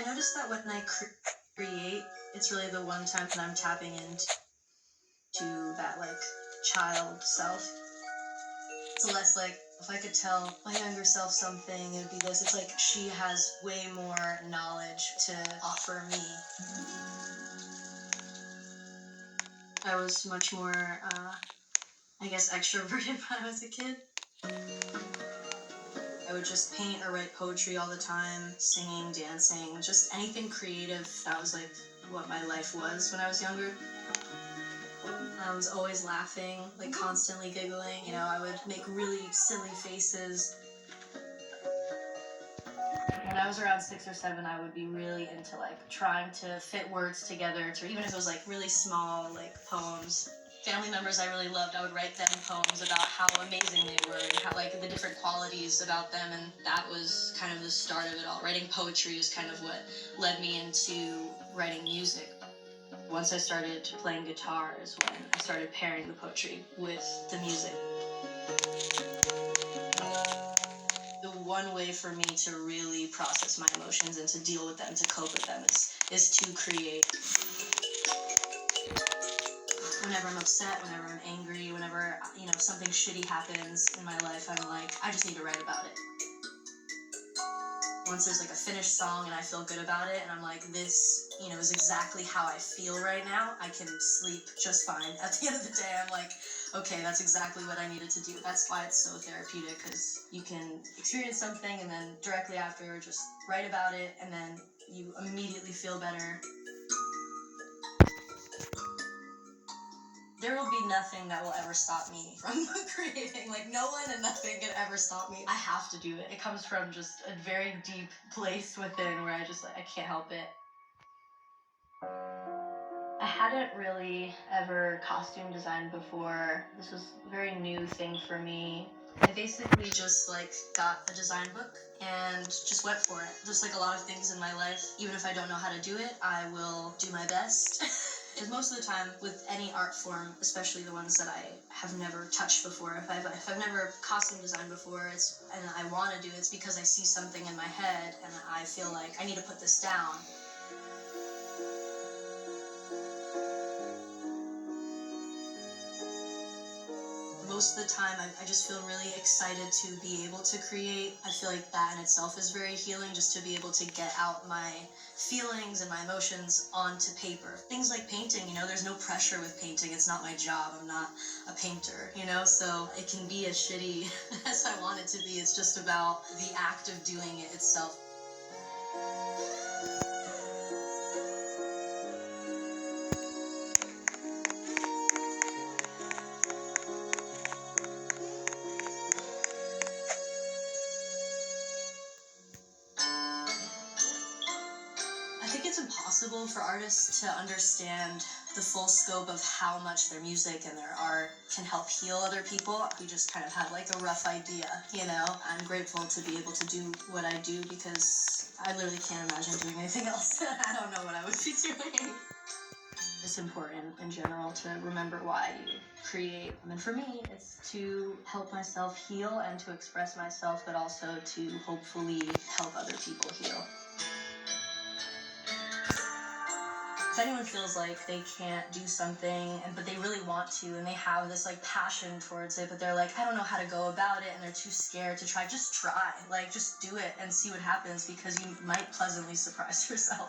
noticed that when I create, it's really the one time that I'm tapping into that like child self. It's less like if I could tell my younger self something, it would be this. It's like she has way more knowledge to offer me. I was much more, I guess, extroverted when I was a kid. I would just paint or write poetry all the time, singing, dancing, just anything creative. That was like what my life was when I was younger. I was always laughing, like constantly giggling. You know, I would make really silly faces. When I was around 6 or 7, I would be really into like trying to fit words together, to even if it was like really small, like poems. Family members I really loved, I would write them poems about how amazing they were and how like the different qualities about them, and that was kind of the start of it all. Writing poetry is kind of what led me into writing music. Once I started playing guitar is when I started pairing the poetry with the music. The one way for me to really process my emotions and to deal with them, to cope with them, is to create. Whenever I'm upset, whenever I'm angry, whenever, you know, something shitty happens in my life, I'm like, I just need to write about it. Once there's like a finished song and I feel good about it and I'm like, this, you know, is exactly how I feel right now, I can sleep just fine. At the end of the day, I'm like, okay, that's exactly what I needed to do. That's why it's so therapeutic, because you can experience something and then directly after just write about it and then you immediately feel better. There will be nothing that will ever stop me from creating. Like, no one and nothing can ever stop me. I have to do it. It comes from just a very deep place within where I just, like, I can't help it. I hadn't really ever costume designed before. This was a very new thing for me. I basically just like got a design book and just went for it. Just like a lot of things in my life, even if I don't know how to do it, I will do my best. Because most of the time with any art form, especially the ones that I have never touched before, if I've never costume designed before, and I want to do it, it's because I see something in my head and I feel like I need to put this down. Most of the time, I just feel really excited to be able to create. I feel like that in itself is very healing, just to be able to get out my feelings and my emotions onto paper. Things like painting, you know, there's no pressure with painting. It's not my job. I'm not a painter, you know, so it can be as shitty as I want it to be. It's just about the act of doing it itself. I think it's impossible for artists to understand the full scope of how much their music and their art can help heal other people. We just kind of have like a rough idea, you know? I'm grateful to be able to do what I do because I literally can't imagine doing anything else. I don't know what I would be doing. It's important in general to remember why you create. And for me, it's to help myself heal and to express myself, but also to hopefully help other people heal. If anyone feels like they can't do something, but they really want to, and they have this like passion towards it, but they're like, I don't know how to go about it, and they're too scared to try, just try. Like, just do it and see what happens, because you might pleasantly surprise yourself.